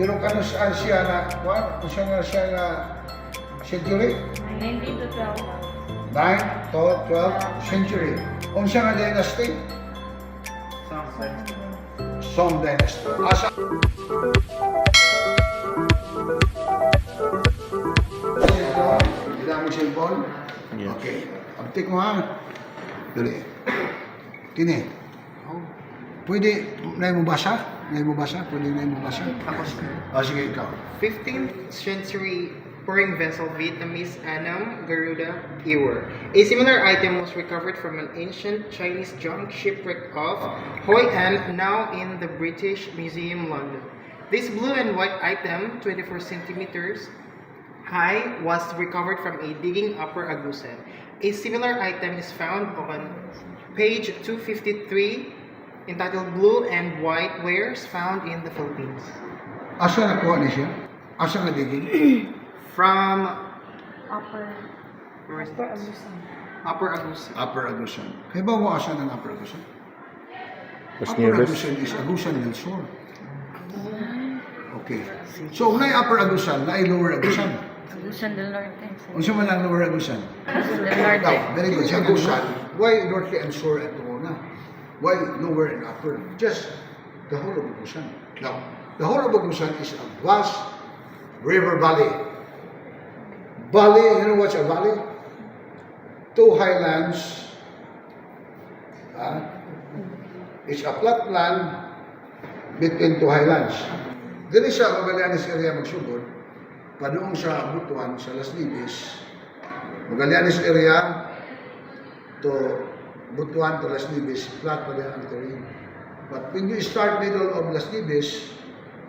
Pero kano saan siya na, kung siya nga siya nga century? 19 to 12. 9 to 12th century. Kung siya nga dynasty? Song dynasty. Asa? Hindi mo cellphone? Yes. Okay. Uptik mo ha. Dali. Kini. Pwede, na mo basa? Na mo basa? Pwede na mo basa? Sige, ikaw. 15th century pouring vessel Vietnamese Annam Garuda Ewer. A similar item was recovered from an ancient Chinese junk shipwreck of Hoi An, now in the British Museum, London. This blue and white item, 24 centimeters high, was recovered from a digging Upper Agusan. A similar item is found on page 253, entitled Blue and White Wares Found in the Philippines. Asa nakuha ni siya? Asa nga digin? From Upper. where is Upper this? Agusan. Upper Agusan. Upper Agusan. Kaya ba mo asa ng Upper Agusan? Mas Upper nearest. Agusan is Agusan del Sur. Okay. So, unay Upper Agusan, naay Lower Agusan. Agusan del Norte. Unsa man ang Lower Agusan? Agusan del Norte. Now, very good. Sa Agusan, why North and Sur at na? Why Lower and Upper? Just the whole of Agusan. Now, the whole of Agusan is a vast river valley. Valley, you know what's a valley? Two highlands. It's a flat land between two highlands. Dili siya Magallanes area magsugod, padung sa Butuan, sa Las Libes. Magallanes area to Butuan to Las Libes, flat pa din ang terrain. But when you start middle of Las Libes,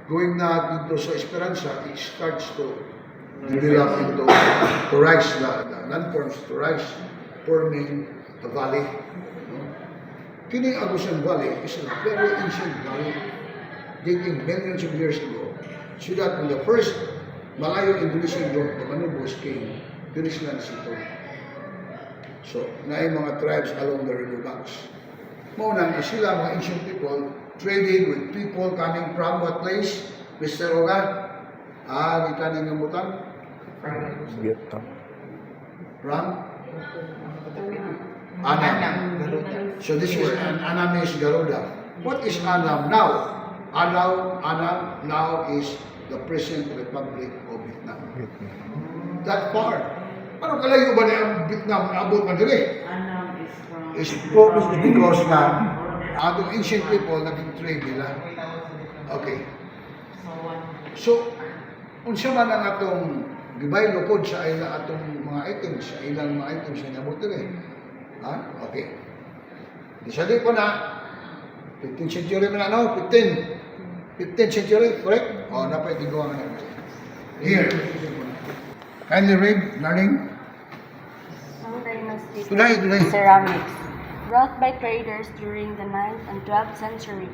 going na dito sa Esperanza, it starts to develop into to rise, the landforms to rise, forming a valley. No? Kini Agusan Valley is a very ancient valley dating millions of years ago. So that when the first Malayo-Indonesian group of Manubos came, dito sila nasito. So, naay mga tribes along the river banks. Maunang sila, mga ancient people, trading with people coming from what place? Mr. Oga? Di ka nangamutan? Vietnam. From? Anam. Garuda. So this is an Anamese Garuda. What is Anam now? Anam now is the present Republic of Vietnam. That far. Ano kalayo ba niya ang Vietnam na abot man dili? Annam is from... It's probably because na atong ancient people naging trade nila. Okay. So, unsa man ang atong gibay lukod sa ila atong mga items, sa ilang mga items na nabot diri. Okay. Di sa di ko na 15th century man ano, 15th century, correct? Dapat iguang na. Here. Kindly read, learning. Song Dynasty Today. ceramics, brought by traders during the 9th and 12th century.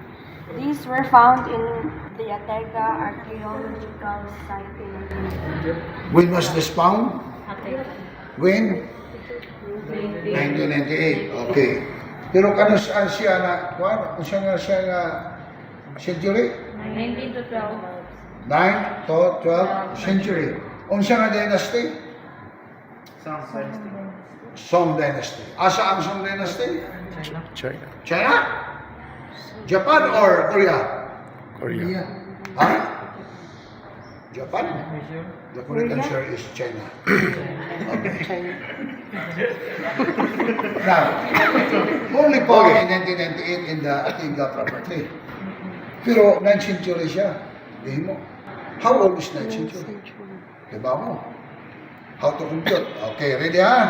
These were found in the Atega archaeological site in When was this found? Atega. When? 1998. Okay. Pero kano saan siya na, kung siya nga siya nga century? 19 to 12. 9 to 12th century. Kung siya nga dynasty? Song dynasty. Asa ang Song dynasty? China. China? Japan or Korea? Korea. Ha? Japan? The correct answer is China. Okay. Now, only found in 1998 in the Atega property. Pero 9th century siya. Dihin mo. How old is 9th century? Diba mo? How to compute? Okay, ready ha?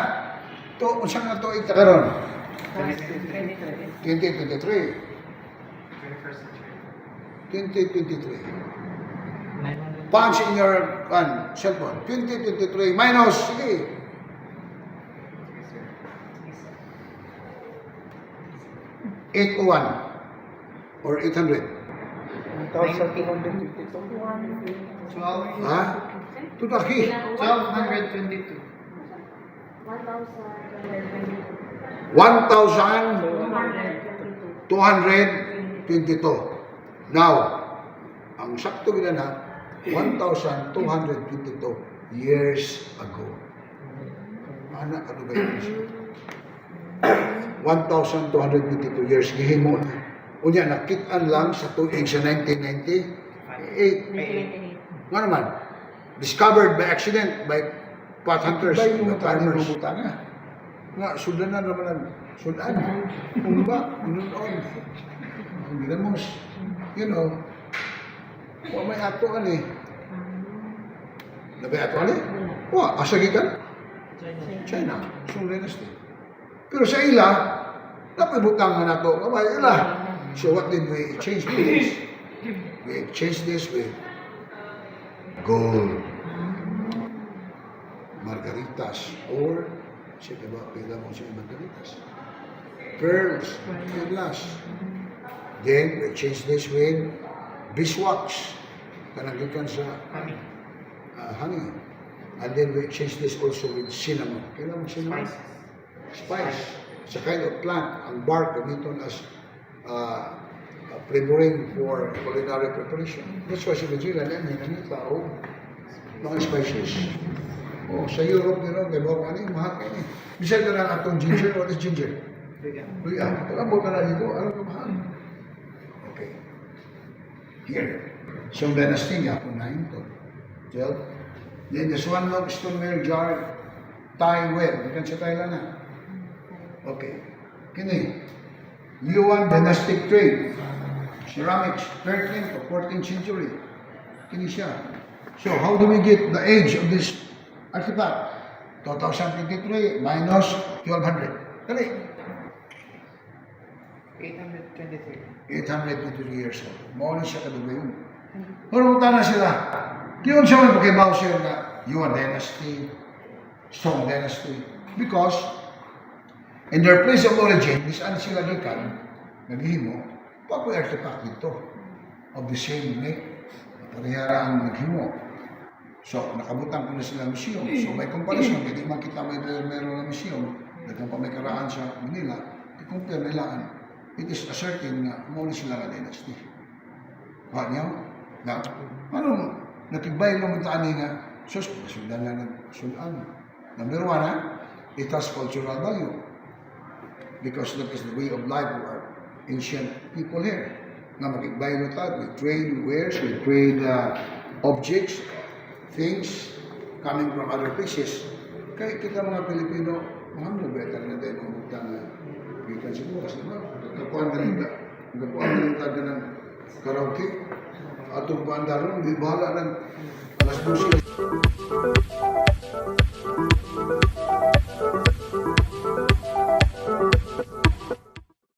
To, saan nga to itakaroon? 2023. 2023. Punch in your cellphone. 2023 minus, sige. 801 or 800. 12. Ha? Tutaki. 1222. 1,222. Now, ang sakto gina na, 1,252 years ago. Anak, ano ba yun? 1,252 years gihimo na. Unya nakit-an lang sa tuig sa 1998. Nga naman, discovered by accident by pot hunters, by farmers. Nga, sudanan naman ang sudan. Kung ba, noon. Ang ginamos, you know, may atoan eh. Nabay atoan eh? Asagikan? China. Song dynasty. Pero sa ila, napibutang nga nato. Kamay, ila. So what did we change this? We exchanged this with gold. Margaritas. Or, siya diba, pila mo siya margaritas. Pearls. Perlas. Then, we exchanged this with beeswax. Kanagikan sa honey. And then we exchange this also with cinnamon. Kailan mo cinnamon? Spice. It's a kind of plant. Ang bark gamiton as flavoring for culinary preparation. That's why sa Venezuela, may nanita o mga spices. Sa Europe, may bawa ano yung mahal kayo. Bisaya ka lang atong ginger. What is ginger? Luya. Kalabot ka na dito. Alam ka mahal. Okay. Here. Siyang dynasty niya, kung 9 to 12. Then the Swanlog stoneware jar Thai ware. Ikan sa Thailand na. Okay. Kini. Yuan dynastic trade. Ceramics, 13th to 14th century. Kini siya. So, how do we get the age of this artifact? 2023 minus 1200. Dali. 823 years old. Mao ni siya kadugayon. Marutan na sila. Kiyon siya may pakibaw siya na Yuan dynasty, Song dynasty. Because, in their place of origin, saan sila gikan, naghihimo, papoy artifact dito of the same make. Parehara ang naghimo. So, nakabutang ko na sila museum. So, may comparison. Hindi man kita meron na museum. Dagang pa may karaan sa Manila. I-compare nila. It is asserting na muna sila nga dynasty. Niyo? Na, anong nakigbay lang ang tani nga, sus, sundan na nagsunan. Number one, it has cultural value. Because that is the way of life of our ancient people here. Na makigbay na tayo, we trade wares, we trade objects, things coming from other places. Kaya kita mga Pilipino, mga better na tayo mga butang na bikan siguro kasi nagkakuan galing tayo ng karaoke. Atong paandaron, di bahala ng alas 12.